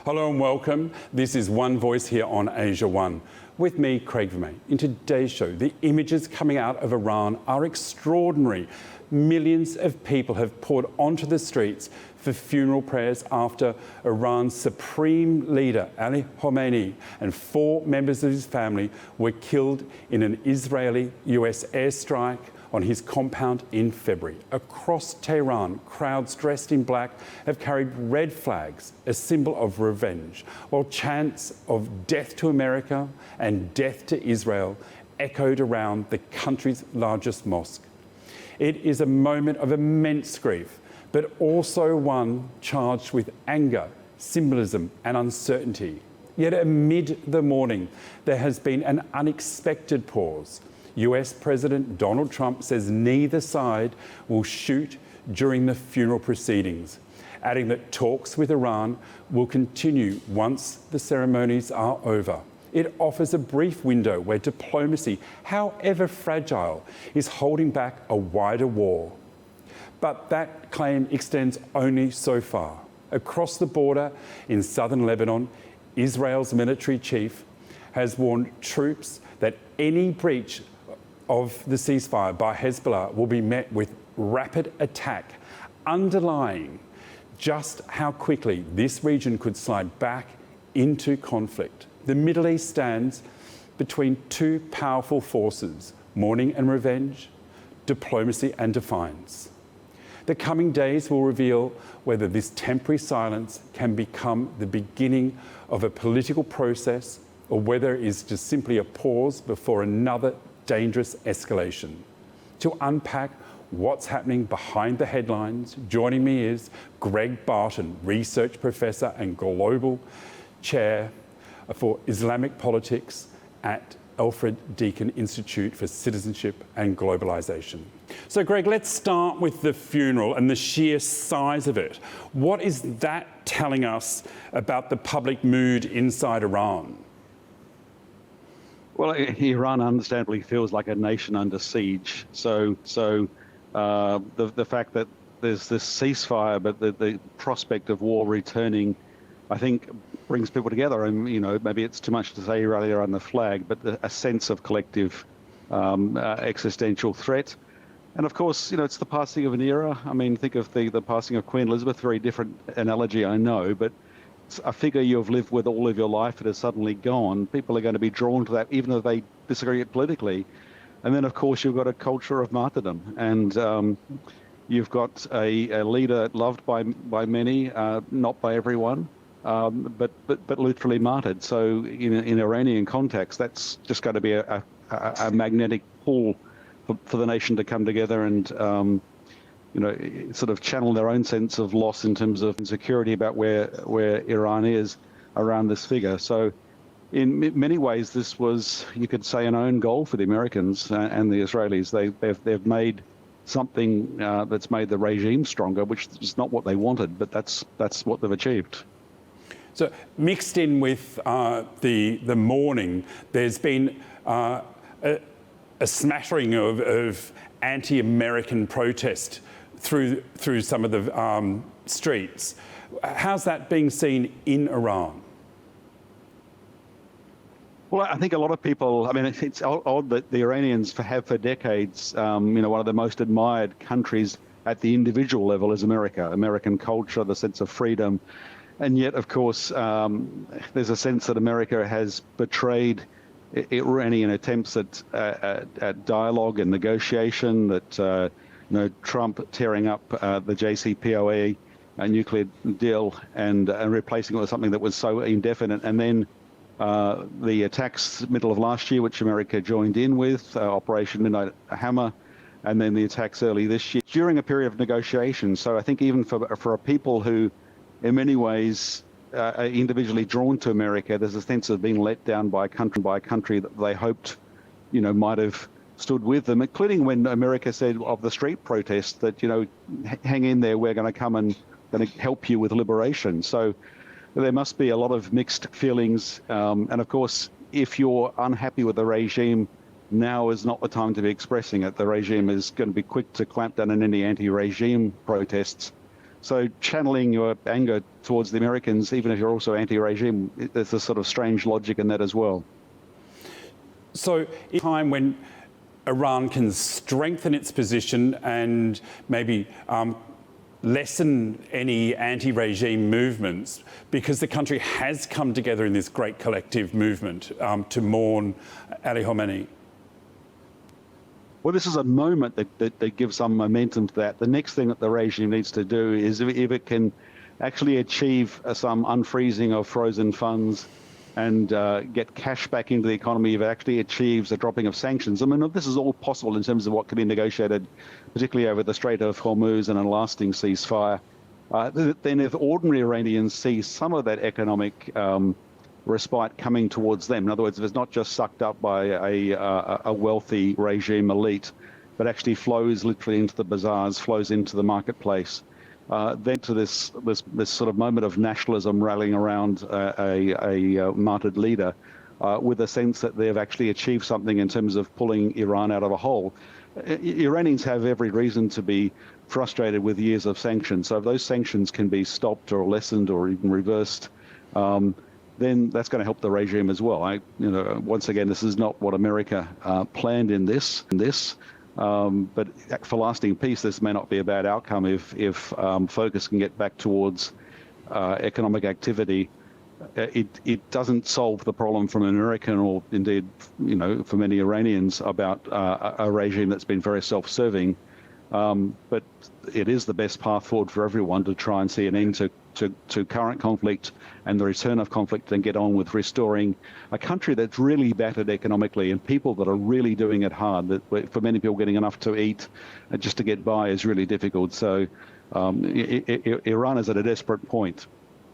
Hello and welcome. This is One Voice here on Asia One. With me, Craig Vermay. In today's show, the images coming out of Iran are extraordinary. Millions of people have poured onto the streets for funeral prayers after Iran's supreme leader, Ali Khamenei, and 4 members of his family were killed in an Israeli-US airstrike on his compound in February. Across Tehran, crowds dressed in black have carried red flags, a symbol of revenge, while chants of death to America and death to Israel echoed around the country's largest mosque. It is a moment of immense grief, but also one charged with anger, symbolism and uncertainty. Yet amid the mourning, there has been an unexpected pause. US President Donald Trump says neither side will shoot during the funeral proceedings, adding that talks with Iran will continue once the ceremonies are over. It offers a brief window where diplomacy, however fragile, is holding back a wider war. But that claim extends only so far. Across the border in southern Lebanon, Israel's military chief has warned troops that any breach of the ceasefire by Hezbollah will be met with rapid attack, underlying just how quickly this region could slide back into conflict. The Middle East stands between 2 powerful forces, mourning and revenge, diplomacy and defiance. The coming days will reveal whether this temporary silence can become the beginning of a political process or whether it is just simply a pause before another dangerous escalation. To unpack what's happening behind the headlines, joining me is Greg Barton, Research Professor and Global Chair for Islamic Politics at Alfred Deakin Institute for Citizenship and Globalization. So, Greg, let's start with the funeral and the sheer size of it. What is that telling us about the public mood inside Iran? Well, Iran understandably feels like a nation under siege. So the fact that there's this ceasefire, but the prospect of war returning, I think, brings people together. And, you know, maybe it's too much to say earlier on the flag, but a sense of collective existential threat. And of course, you know, it's the passing of an era. I mean, think of the passing of Queen Elizabeth, very different analogy, I know, but a figure you've lived with all of your life that is suddenly gone. People are going to be drawn to that, even if they disagree politically. And then, of course, you've got a culture of martyrdom, and you've got a leader loved by many, not by everyone, but literally martyred. So, in Iranian context, that's just going to be a magnetic pull for the nation to come together and you know, sort of channel their own sense of loss in terms of insecurity about where Iran is around this figure. So in many ways, this was, you could say, an own goal for the Americans and the Israelis. They've made something that's made the regime stronger, which is not what they wanted, but that's what they've achieved. So mixed in with the mourning, there's been a smattering of anti-American protest through some of the streets. How's that being seen in Iran? Well, I think a lot of people, I mean, it's odd that the Iranians have for decades, you know, one of the most admired countries at the individual level is America, American culture, the sense of freedom. And yet, of course, there's a sense that America has betrayed Iranian attempts at dialogue and negotiation, that you know, Trump tearing up the JCPOA nuclear deal and replacing it with something that was so indefinite, and then the attacks middle of last year, which America joined in with, Operation Midnight Hammer, and then the attacks early this year during a period of negotiation. So I think even for a people who, in many ways, are individually drawn to America, there's a sense of being let down by a country that they hoped, you know, might have stood with them, including when America said of the street protest that, you know, hang in there, we're going to come and going to help you with liberation. So there must be a lot of mixed feelings. And of course, if you're unhappy with the regime, now is not the time to be expressing it. The regime is going to be quick to clamp down on any anti-regime protests. So channeling your anger towards the Americans, even if you're also anti-regime, there's a sort of strange logic in that as well. So in a time when Iran can strengthen its position and maybe lessen any anti-regime movements, because the country has come together in this great collective movement to mourn Ali Khamenei? Well, this is a moment that gives some momentum to that. The next thing that the regime needs to do is if it can actually achieve some unfreezing of frozen funds and get cash back into the economy, if it actually achieves a dropping of sanctions. I mean, this is all possible in terms of what can be negotiated, particularly over the Strait of Hormuz and a lasting ceasefire. Then if ordinary Iranians see some of that economic respite coming towards them, in other words, if it's not just sucked up by a wealthy regime elite, but actually flows literally into the bazaars, flows into the marketplace, then to this sort of moment of nationalism rallying around a martyred leader, with a sense that they've actually achieved something in terms of pulling Iran out of a hole. Iranians have every reason to be frustrated with years of sanctions. So if those sanctions can be stopped or lessened or even reversed, then that's going to help the regime as well. Once again, this is not what America planned in this. But for lasting peace, this may not be a bad outcome if focus can get back towards economic activity. It doesn't solve the problem from an American or indeed, for many Iranians about a regime that's been very self-serving. But it is the best path forward for everyone to try and see an end to current conflict and the return of conflict and get on with restoring a country that's really battered economically and people that are really doing it hard. That for many people, getting enough to eat just to get by is really difficult. So Iran is at a desperate point.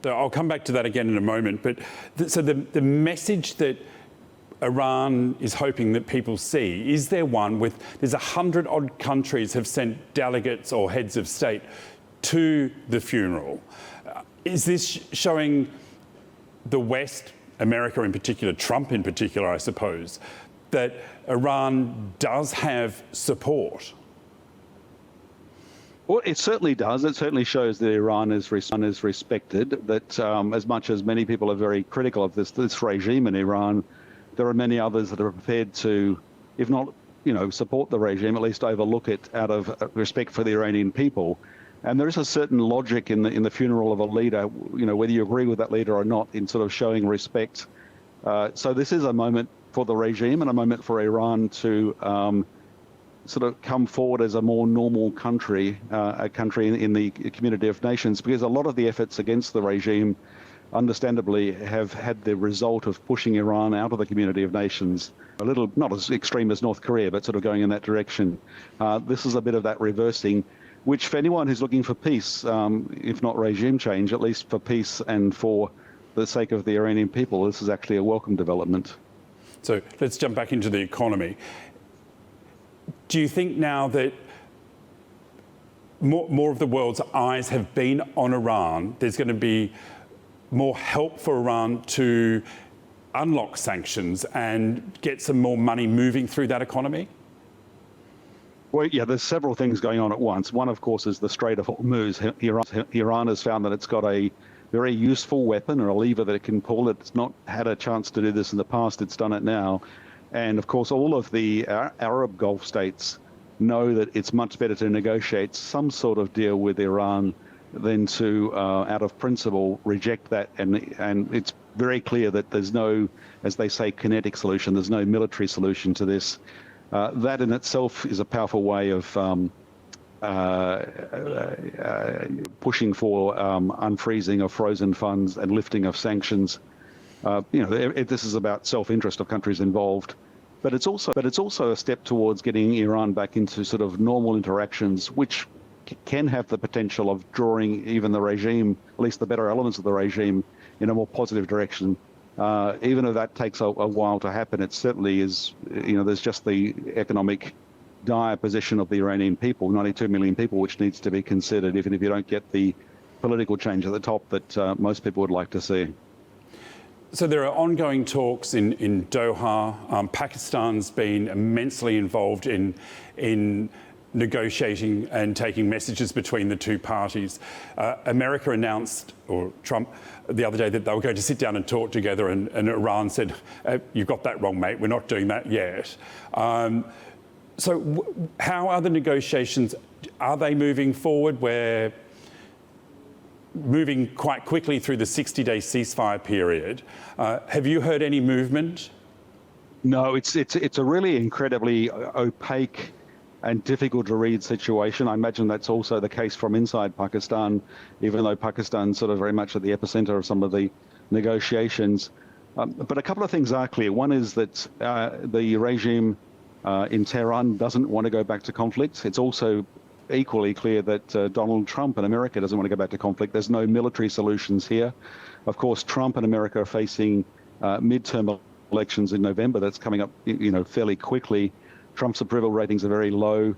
So I'll come back to that again in a moment. But so the message that Iran is hoping that people see, is there one with, there's 100-odd countries have sent delegates or heads of state to the funeral. Is this showing the West, America in particular, Trump in particular, I suppose, that Iran does have support? Well, it certainly does. It certainly shows that Iran is respected, that as much as many people are very critical of this regime in Iran, there are many others that are prepared to, if not, support the regime, at least overlook it out of respect for the Iranian people. And there is a certain logic in the funeral of a leader, whether you agree with that leader or not, in sort of showing respect. So this is a moment for the regime and a moment for Iran to sort of come forward as a more normal country, a country in the community of nations, because a lot of the efforts against the regime, understandably, have had the result of pushing Iran out of the community of nations, a little, not as extreme as North Korea, but sort of going in that direction. This is a bit of that reversing, which for anyone who's looking for peace, if not regime change, at least for peace and for the sake of the Iranian people, this is actually a welcome development. So let's jump back into the economy. Do you think now that more of the world's eyes have been on Iran, there's going to be more help for Iran to unlock sanctions and get some more money moving through that economy? Well, yeah, there's several things going on at once. One, of course, is the Strait of Hormuz. Iran has found that it's got a very useful weapon or a lever that it can pull. It's not had a chance to do this in the past. It's done it now. And, of course, all of the Arab Gulf states know that it's much better to negotiate some sort of deal with Iran than to, out of principle, reject that. And it's very clear that there's no, as they say, kinetic solution. There's no military solution to this. That in itself is a powerful way of pushing for unfreezing of frozen funds and lifting of sanctions. This is about self-interest of countries involved, but it's also a step towards getting Iran back into sort of normal interactions, which can have the potential of drawing even the regime, at least the better elements of the regime, in a more positive direction. Even if that takes a while to happen, it certainly is, there's just the economic dire position of the Iranian people, 92 million people, which needs to be considered, even if you don't get the political change at the top that most people would like to see. So there are ongoing talks in Doha. Pakistan's been immensely involved in negotiating and taking messages between the two parties. America announced, or Trump, the other day that they were going to sit down and talk together, and Iran said, "You've got that wrong, mate. We're not doing that yet." So how are the negotiations? Are they moving forward? We're moving quite quickly through the 60-day ceasefire period. Have you heard any movement? No, it's a really incredibly opaque and difficult to read situation. I imagine that's also the case from inside Pakistan, even though Pakistan's sort of very much at the epicenter of some of the negotiations. But a couple of things are clear. One is that the regime in Tehran doesn't want to go back to conflict. It's also equally clear that Donald Trump and America doesn't want to go back to conflict. There's no military solutions here. Of course, Trump and America are facing midterm elections in November. That's coming up, fairly quickly. Trump's approval ratings are very low.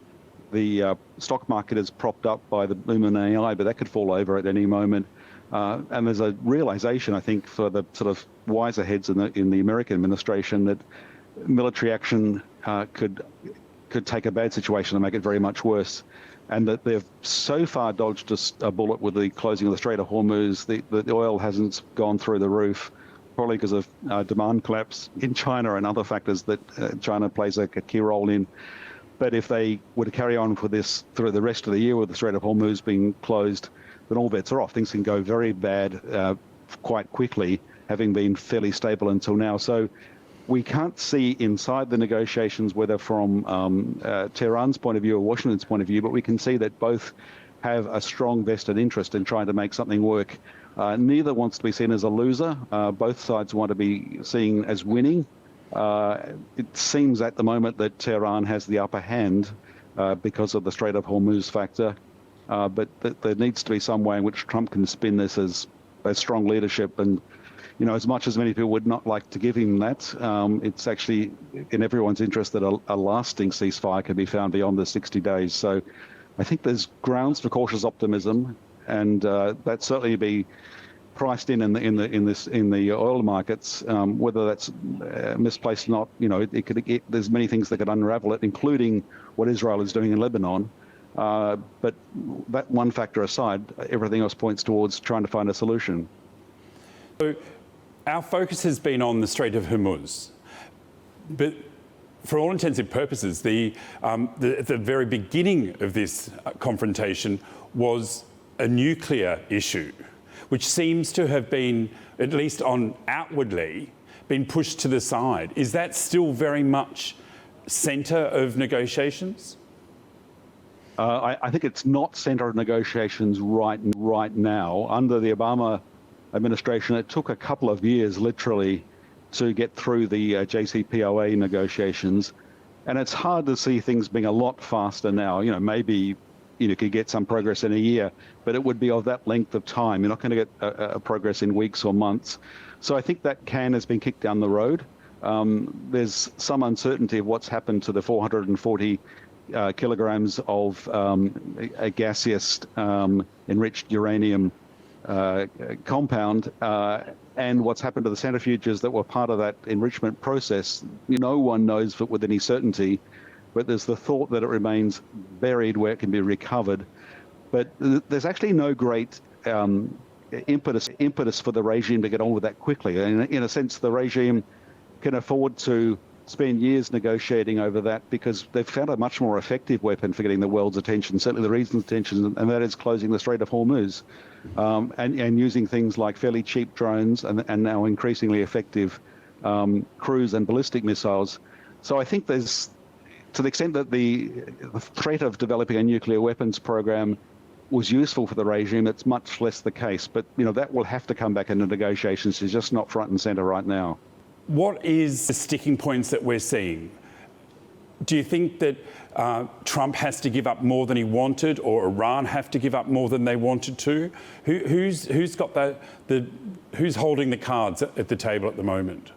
The stock market is propped up by the boom in AI, but that could fall over at any moment. And there's a realization, I think, for the sort of wiser heads in the American administration that military action could take a bad situation and make it very much worse. And that they've so far dodged a bullet with the closing of the Strait of Hormuz. The oil hasn't gone through the roof, probably because of demand collapse in China and other factors that China plays a key role in. But if they were to carry on for this through the rest of the year with the Strait of Hormuz being closed, then all bets are off. Things can go very bad quite quickly, having been fairly stable until now. So we can't see inside the negotiations, whether from Tehran's point of view or Washington's point of view, but we can see that both have a strong vested interest in trying to make something work. Neither wants to be seen as a loser. Both sides want to be seen as winning. It seems at the moment that Tehran has the upper hand because of the Strait of Hormuz factor. But there needs to be some way in which Trump can spin this as strong leadership. And as much as many people would not like to give him that, it's actually in everyone's interest that a lasting ceasefire can be found beyond the 60 days. So I think there's grounds for cautious optimism, and that certainly be priced in the oil markets. Whether that's misplaced or not, there's many things that could unravel it, including what Israel is doing in Lebanon. But that one factor aside, everything else points towards trying to find a solution. So our focus has been on the Strait of Hormuz, but for all intents and purposes, the very beginning of this confrontation was a nuclear issue, which seems to have been, at least outwardly, been pushed to the side. Is that still very much centre of negotiations? I think it's not centre of negotiations right now. Under the Obama administration, it took a couple of years, literally, to get through the JCPOA negotiations. And it's hard to see things being a lot faster now. Maybe could get some progress in a year, but it would be of that length of time. You're not going to get a progress in weeks or months. So I think that can has been kicked down the road. There's some uncertainty of what's happened to the 440 kilograms of a gaseous enriched uranium compound and what's happened to the centrifuges that were part of that enrichment process. No one knows with any certainty, but there's the thought that it remains buried where it can be recovered. But there's actually no great impetus for the regime to get on with that quickly. And in a sense, the regime can afford to spend years negotiating over that because they've found a much more effective weapon for getting the world's attention, certainly the region's attention, and that is closing the Strait of Hormuz and using things like fairly cheap drones and now increasingly effective cruise and ballistic missiles. So I think there's, to the extent that the threat of developing a nuclear weapons program was useful for the regime, it's much less the case. But, that will have to come back into negotiations. It's just not front and center right now. What is the sticking points that we're seeing? Do you think that Trump has to give up more than he wanted, or Iran have to give up more than they wanted to? Who's got who's holding the cards at the table at the moment?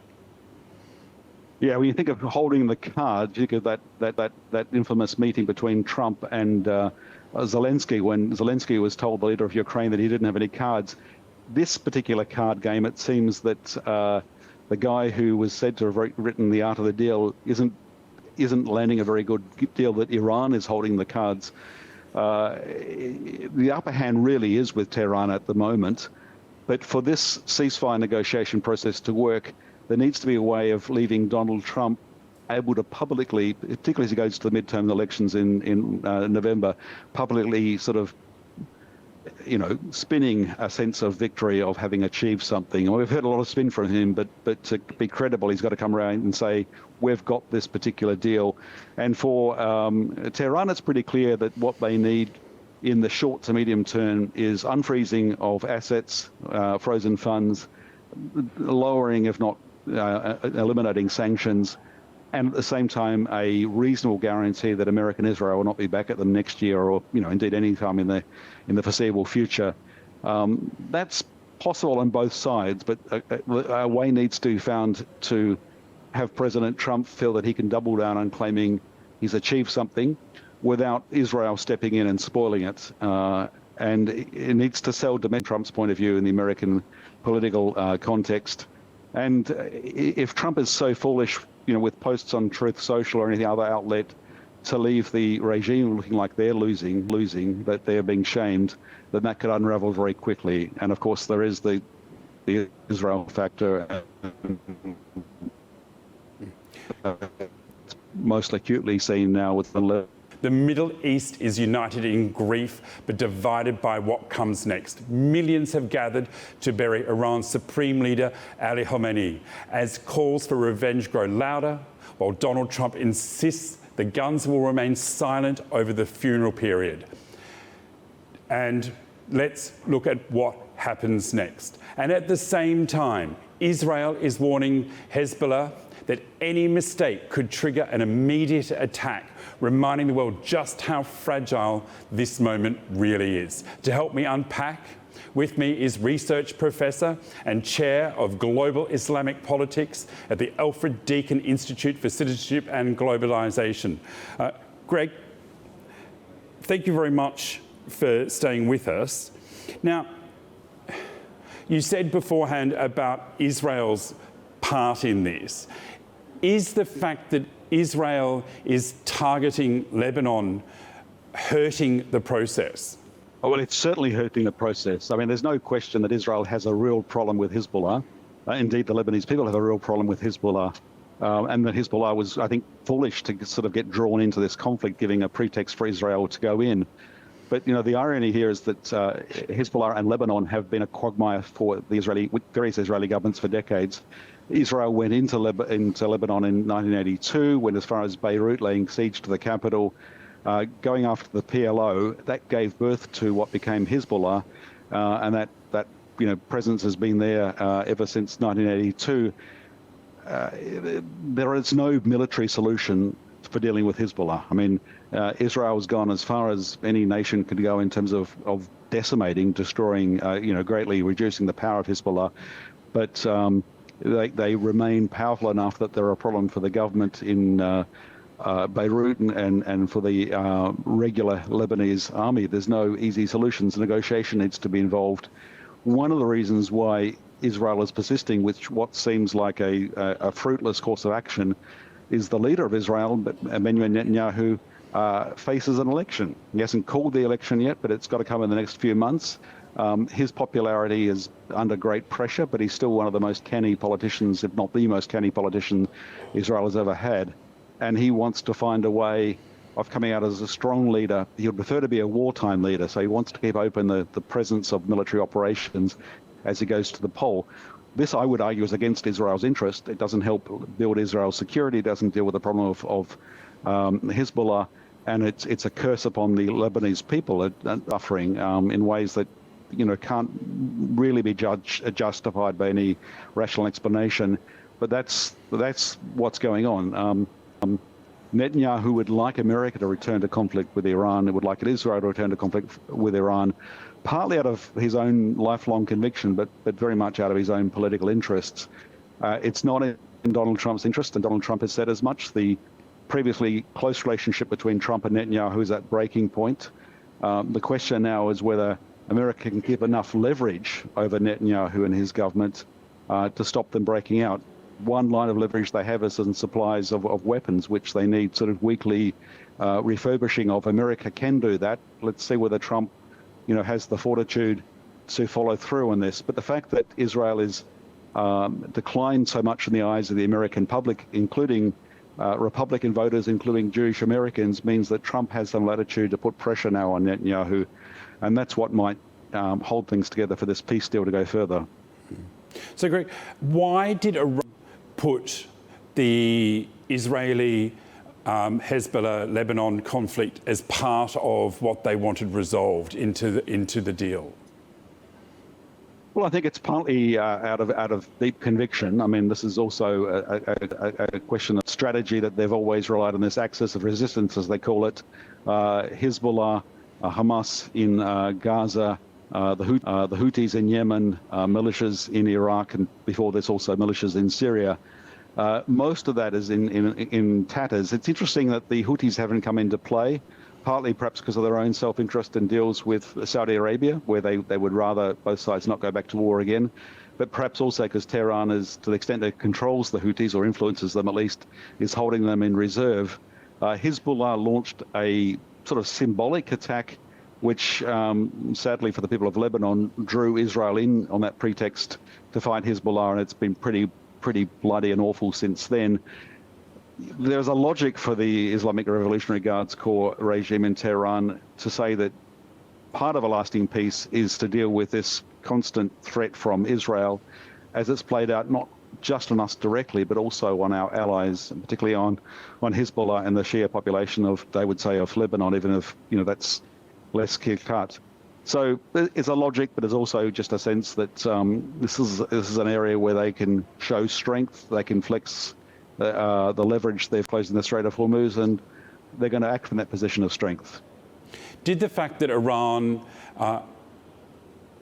Yeah, when you think of holding the cards, you think of that infamous meeting between Trump and Zelensky, when Zelensky was told, the leader of Ukraine, that he didn't have any cards. This particular card game, it seems that the guy who was said to have written The Art of the Deal isn't isn't landing a very good deal, that Iran is holding the cards. The upper hand really is with Tehran at the moment. But for this ceasefire negotiation process to work, there needs to be a way of leaving Donald Trump able to publicly, particularly as he goes to the midterm elections in November, publicly sort of, spinning a sense of victory of having achieved something. And we've heard a lot of spin from him, but to be credible, he's got to come around and say, we've got this particular deal. And for Tehran, it's pretty clear that what they need in the short to medium term is unfreezing of assets, frozen funds, lowering, if not eliminating sanctions, and at the same time, a reasonable guarantee that America and Israel will not be back at them next year, or indeed any time in the foreseeable future. That's possible on both sides, but a way needs to be found to have President Trump feel that he can double down on claiming he's achieved something without Israel stepping in and spoiling it. And it needs to sell Trump's point of view in the American political context. And if Trump is so foolish, with posts on Truth Social or any other outlet, to leave the regime looking like they're losing, that they're being shamed, then that could unravel very quickly. And of course, there is the Israel factor, most acutely seen now with the Middle East is united in grief, but divided by what comes next. Millions have gathered to bury Iran's supreme leader, Ali Khamenei, as calls for revenge grow louder, while Donald Trump insists the guns will remain silent over the funeral period. And let's look at what happens next. And at the same time, Israel is warning Hezbollah that any mistake could trigger an immediate attack, reminding the world just how fragile this moment really is. To help me unpack, with me is research professor and chair of global Islamic politics at the Alfred Deakin Institute for Citizenship and Globalization. Greg, thank you very much for staying with us. Now, you said beforehand about Israel's part in this. Is the fact that Israel is targeting Lebanon hurting the process? Oh, well, it's certainly hurting the process. I mean, there's no question that Israel has a real problem with Hezbollah. Indeed, the Lebanese people have a real problem with Hezbollah. And that Hezbollah was, I think, foolish to sort of get drawn into this conflict, giving a pretext for Israel to go in. But, the irony here is that Hezbollah and Lebanon have been a quagmire for the various Israeli governments for decades. Israel went into Lebanon in 1982, went as far as Beirut, laying siege to the capital, going after the PLO. That gave birth to what became Hezbollah, and that presence has been there ever since 1982. There is no military solution for dealing with Hezbollah. I mean, Israel's gone as far as any nation could go in terms of decimating, destroying, greatly reducing the power of Hezbollah. But they remain powerful enough that they're a problem for the government in Beirut and for the regular Lebanese army. There's no easy solutions. Negotiation needs to be involved. One of the reasons why Israel is persisting with what seems like a fruitless course of action is the leader of Israel, Benjamin Netanyahu, faces an election. He hasn't called the election yet, but it's got to come in the next few months. His popularity is under great pressure, but he's still one of the most canny politicians, if not the most canny politician Israel has ever had. And he wants to find a way of coming out as a strong leader. He would prefer to be a wartime leader, so he wants to keep open the presence of military operations as he goes to the poll. This, I would argue, is against Israel's interest. It doesn't help build Israel's security. It doesn't deal with the problem of Hezbollah, and it's a curse upon the Lebanese people suffering in ways that can't really be justified by any rational explanation. But that's what's going on. Netanyahu would like America to return to conflict with Iran. It would like Israel to return to conflict with Iran, partly out of his own lifelong conviction, but very much out of his own political interests. It's not in Donald Trump's interest, and Donald Trump has said as much. The previously close relationship between Trump and Netanyahu is at breaking point. The question now is whether America can keep enough leverage over Netanyahu and his government to stop them breaking out. one line of leverage they have is in supplies of weapons, which they need sort of weekly refurbishing of. America can do that. Let's see whether Trump, has the fortitude to follow through on this. But the fact that Israel is declined so much in the eyes of the American public, including Republican voters, including Jewish Americans, means that Trump has some latitude to put pressure now on Netanyahu. And that's what might hold things together for this peace deal to go further. So, Greg, why did Iran put the Israeli Hezbollah-Lebanon conflict as part of what they wanted resolved into the deal? Well, I think it's partly out of deep conviction. I mean, this is also a question of strategy that they've always relied on, this axis of resistance, as they call it. Hezbollah, Hamas in Gaza, the Houthis in Yemen, militias in Iraq, and before this also militias in Syria. Most of that is in tatters. It's interesting that the Houthis haven't come into play, partly perhaps because of their own self-interest in deals with Saudi Arabia, where they would rather both sides not go back to war again, but perhaps also because Tehran is, to the extent that it controls the Houthis or influences them at least, is holding them in reserve. Hezbollah launched a sort of symbolic attack, which sadly for the people of Lebanon drew Israel in on that pretext to fight Hezbollah, and it's been pretty bloody and awful since then. There's a logic for the Islamic Revolutionary Guards Corps regime in Tehran to say that part of a lasting peace is to deal with this constant threat from Israel as it's played out not just on us directly, but also on our allies, and particularly on Hezbollah and the Shia population of, they would say, of Lebanon, even if, that's less clear-cut. So it's a logic, but there's also just a sense that this is an area where they can show strength, they can flex the leverage they've closed in the Strait of Hormuz, and they're going to act from that position of strength. Did the fact that Iran,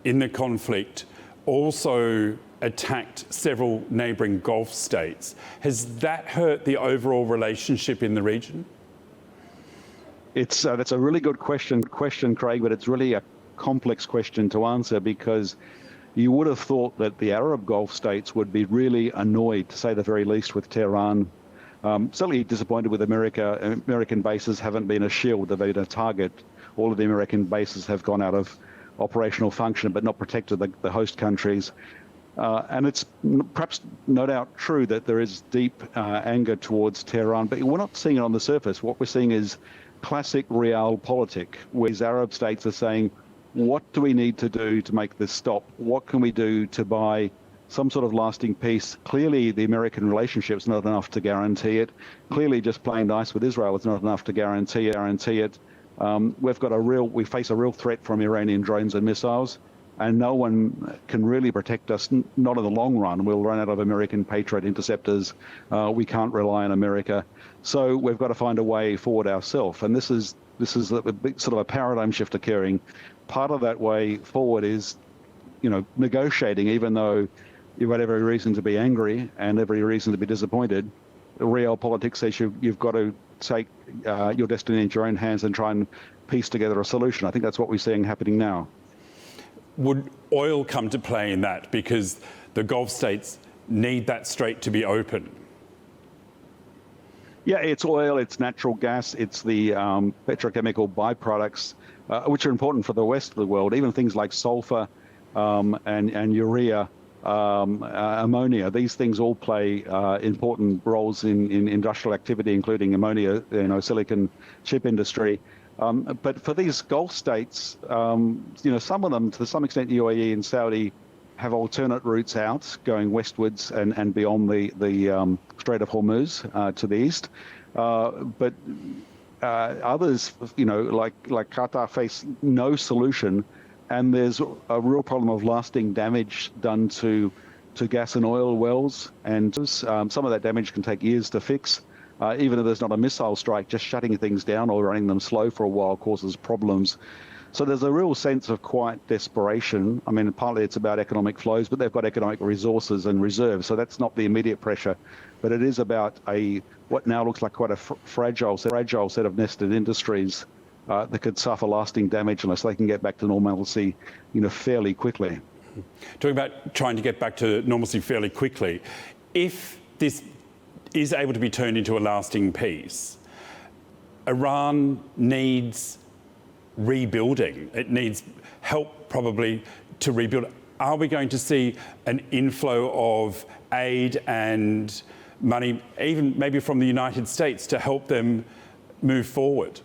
in the conflict, also attacked several neighbouring Gulf states, has that hurt the overall relationship in the region? That's a really good question, Craig, but it's really a complex question to answer, because you would have thought that the Arab Gulf states would be really annoyed, to say the very least, with Tehran. Certainly disappointed with America. American bases haven't been a shield, they've been a target. All of the American bases have gone out of operational function, but not protected the host countries. And it's perhaps no doubt true that there is deep anger towards Tehran, but we're not seeing it on the surface. What we're seeing is classic realpolitik, where these Arab states are saying, what do we need to do to make this stop? What can we do to buy some sort of lasting peace? Clearly, the American relationship is not enough to guarantee it. Clearly, just playing nice with Israel is not enough to guarantee it. We face a real threat from Iranian drones and missiles, and no one can really protect us, not in the long run. We'll run out of American Patriot interceptors. We can't rely on America. So we've got to find a way forward ourselves. And this is a big sort of a paradigm shift occurring. Part of that way forward is, negotiating, even though you've got every reason to be angry and every reason to be disappointed. Realpolitik says you've got to take your destiny into your own hands and try and piece together a solution. I think that's what we're seeing happening now. Would oil come to play in that, because the Gulf states need that strait to be open? Yeah, it's oil, it's natural gas, it's the petrochemical byproducts, which are important for the rest of the world, even things like sulfur and urea, ammonia. These things all play important roles in industrial activity, including ammonia, silicon chip industry. But for these Gulf states, some of them, to some extent, UAE and Saudi, have alternate routes out, going westwards and beyond the Strait of Hormuz to the east. But others, like Qatar, face no solution, and there's a real problem of lasting damage done to gas and oil wells, and some of that damage can take years to fix. Even if there's not a missile strike, just shutting things down or running them slow for a while causes problems. So there's a real sense of quiet desperation. I mean, partly it's about economic flows, but they've got economic resources and reserves, so that's not the immediate pressure. But it is about what now looks like quite a fragile set of nested industries that could suffer lasting damage unless they can get back to normalcy, fairly quickly. Talking about trying to get back to normalcy fairly quickly, if this is able to be turned into a lasting peace, Iran needs rebuilding. It needs help probably to rebuild. Are we going to see an inflow of aid and money, even maybe from the United States, to help them move forward?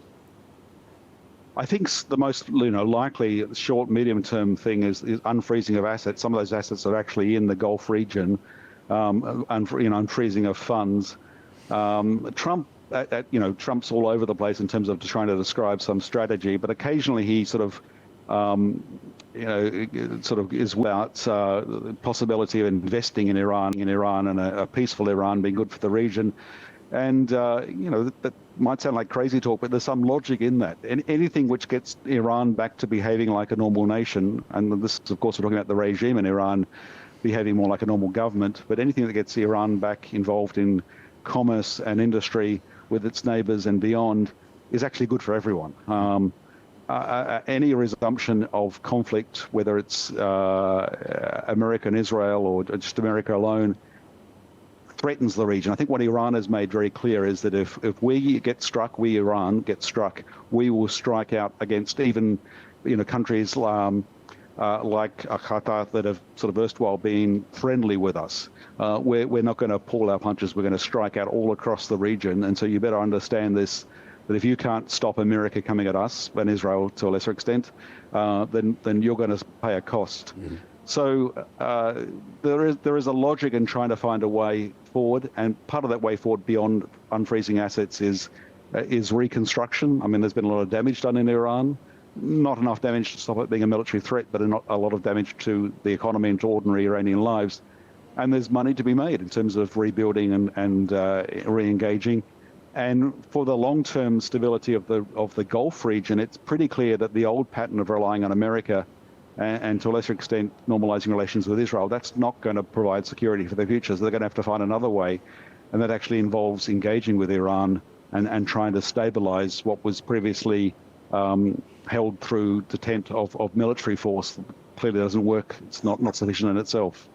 I think the most likely short, medium-term thing is unfreezing of assets. Some of those assets are actually in the Gulf region, unfreezing of funds. Trump's all over the place in terms of trying to describe some strategy, but occasionally he sort of is about the possibility of investing in Iran and a peaceful Iran being good for the region. And, that might sound like crazy talk, but there's some logic in that. Anything which gets Iran back to behaving like a normal nation, and this, of course, we're talking about the regime in Iran behaving more like a normal government, but anything that gets Iran back involved in commerce and industry with its neighbors and beyond is actually good for everyone. Any resumption of conflict, whether it's America and Israel or just America alone, threatens the region. I think what Iran has made very clear is that if we get struck, Iran get struck, we will strike out against even countries like Qatar that have sort of erstwhile been friendly with us. We're not going to pull our punches. We're going to strike out all across the region. And so you better understand this, that if you can't stop America coming at us, and Israel to a lesser extent, then you're going to pay a cost. Mm-hmm. So there is a logic in trying to find a way forward, and part of that way forward beyond unfreezing assets is reconstruction. I mean, there's been a lot of damage done in Iran, not enough damage to stop it being a military threat, but a lot of damage to the economy and to ordinary Iranian lives. And there's money to be made in terms of rebuilding and re-engaging. And for the long-term stability of the Gulf region, it's pretty clear that the old pattern of relying on America and to a lesser extent normalizing relations with Israel, that's not going to provide security for the future. So they're going to have to find another way. And that actually involves engaging with Iran and trying to stabilize what was previously held through the tent of military force. Clearly doesn't work. It's not sufficient in itself.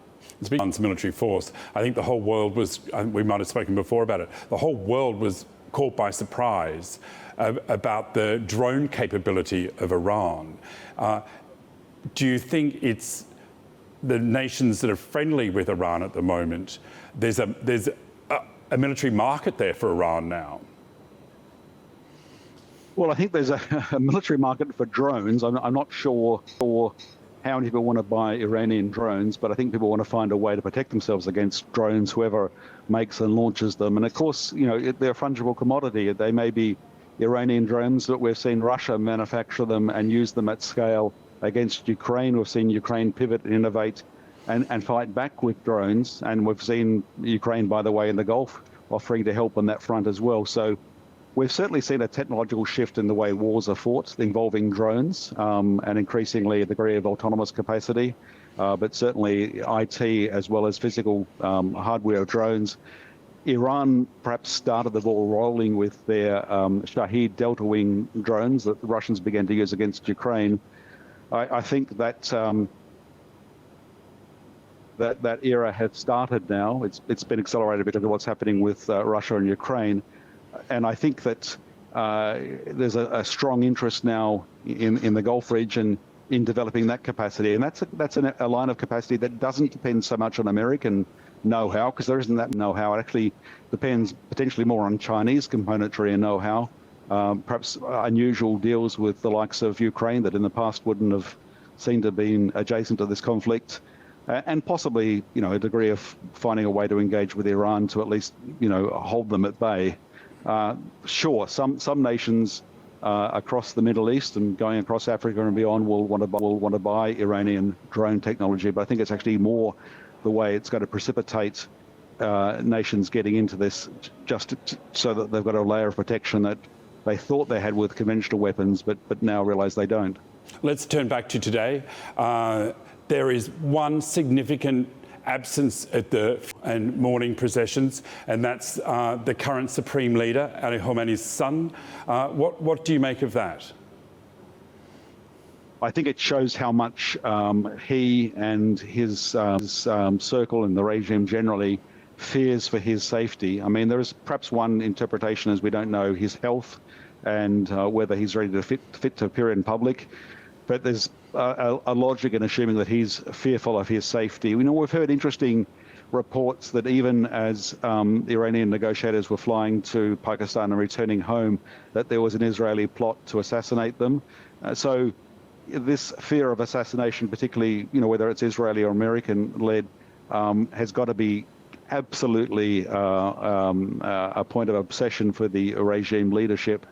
Iran's military force, I think the whole world was, we might have spoken before about it, the whole world was caught by surprise about the drone capability of Iran. Do you think it's the nations that are friendly with Iran at the moment, there's a military market there for Iran now? Well, I think there's a military market for drones. I'm not sure how many people want to buy Iranian drones, but I think people want to find a way to protect themselves against drones, whoever makes and launches them. And of course, they're a fungible commodity. They may be Iranian drones, but we've seen Russia manufacture them and use them at scale against Ukraine. We've seen Ukraine pivot and innovate and fight back with drones. And we've seen Ukraine, by the way, in the Gulf offering to help on that front as well. So we've certainly seen a technological shift in the way wars are fought involving drones and increasingly a degree of autonomous capacity, but certainly IT as well as physical hardware of drones. Iran perhaps started the ball rolling with their Shahed Delta Wing drones that the Russians began to use against Ukraine. I think that that era has started now. It's been accelerated because of what's happening with Russia and Ukraine. And I think that there's a strong interest now in the Gulf region in developing that capacity. And that's a line of capacity that doesn't depend so much on American know-how, because there isn't that know-how. It actually depends potentially more on Chinese componentry and know-how. Perhaps unusual deals with the likes of Ukraine that in the past wouldn't have seemed to have been adjacent to this conflict. And possibly, a degree of finding a way to engage with Iran to at least, hold them at bay. Sure, some nations across the Middle East and going across Africa and beyond will want to buy Iranian drone technology, but I think it's actually more the way it's going to precipitate nations getting into this just so that they've got a layer of protection that they thought they had with conventional weapons, but now realize they don't. Let's turn back to today. There is one significant absence at the morning processions, and that's the current Supreme Leader, Ali Khamenei's son. What do you make of that? I think it shows how much he and his circle and the regime generally fears for his safety. I mean, there is perhaps one interpretation as we don't know his health and whether he's ready to fit to appear in public. But there's a logic in assuming that he's fearful of his safety. We've heard interesting reports that even as the Iranian negotiators were flying to Pakistan and returning home, that there was an Israeli plot to assassinate them. So this fear of assassination, particularly, whether it's Israeli or American-led, has got to be absolutely a point of obsession for the regime leadership.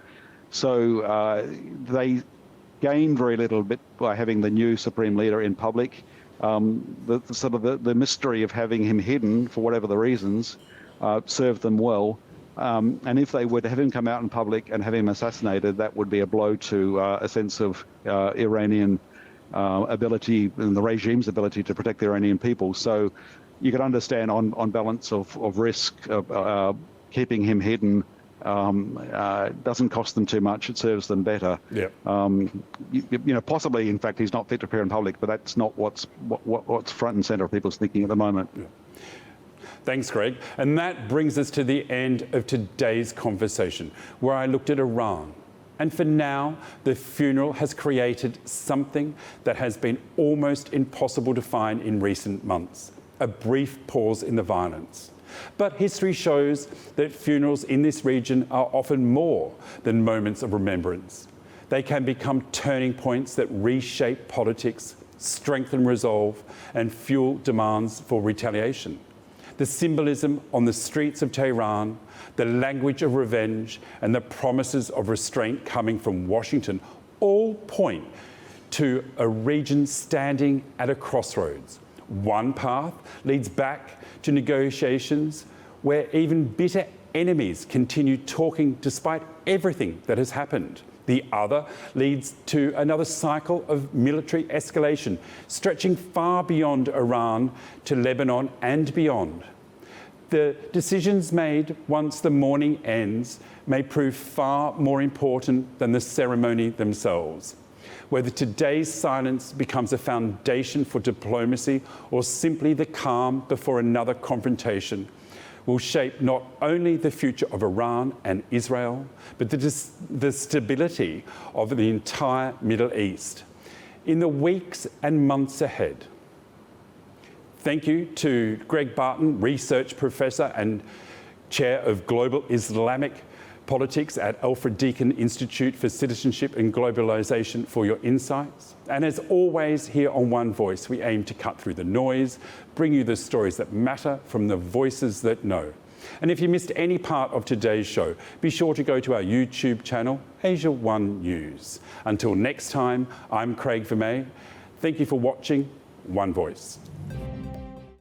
So they gained very little bit by having the new supreme leader in public. The mystery of having him hidden for whatever the reasons served them well. And if they were to have him come out in public and have him assassinated, that would be a blow to a sense of Iranian ability and the regime's ability to protect the Iranian people. So you can understand on balance of risk of keeping him hidden doesn't cost them too much. It serves them better. Yeah. Possibly, in fact, he's not fit to appear in public, but that's not what's front and center of people's thinking at the moment. Yeah. Thanks, Greg. And that brings us to the end of today's conversation, where I looked at Iran. And for now, the funeral has created something that has been almost impossible to find in recent months: a brief pause in the violence. But history shows that funerals in this region are often more than moments of remembrance. They can become turning points that reshape politics, strengthen resolve, and fuel demands for retaliation. The symbolism on the streets of Tehran, the language of revenge, and the promises of restraint coming from Washington all point to a region standing at a crossroads. One path leads back to negotiations where even bitter enemies continue talking despite everything that has happened. The other leads to another cycle of military escalation, stretching far beyond Iran to Lebanon and beyond. The decisions made once the mourning ends may prove far more important than the ceremony themselves. Whether today's silence becomes a foundation for diplomacy or simply the calm before another confrontation will shape not only the future of Iran and Israel, but the stability of the entire Middle East in the weeks and months ahead. Thank you to Greg Barton, Research Professor and Chair of Global Islamic Politics at Alfred Deakin Institute for Citizenship and Globalisation, for your insights. And as always, here on One Voice, we aim to cut through the noise, bring you the stories that matter from the voices that know. And if you missed any part of today's show, be sure to go to our YouTube channel, Asia One News. Until next time, I'm Craig Vermay. Thank you for watching One Voice.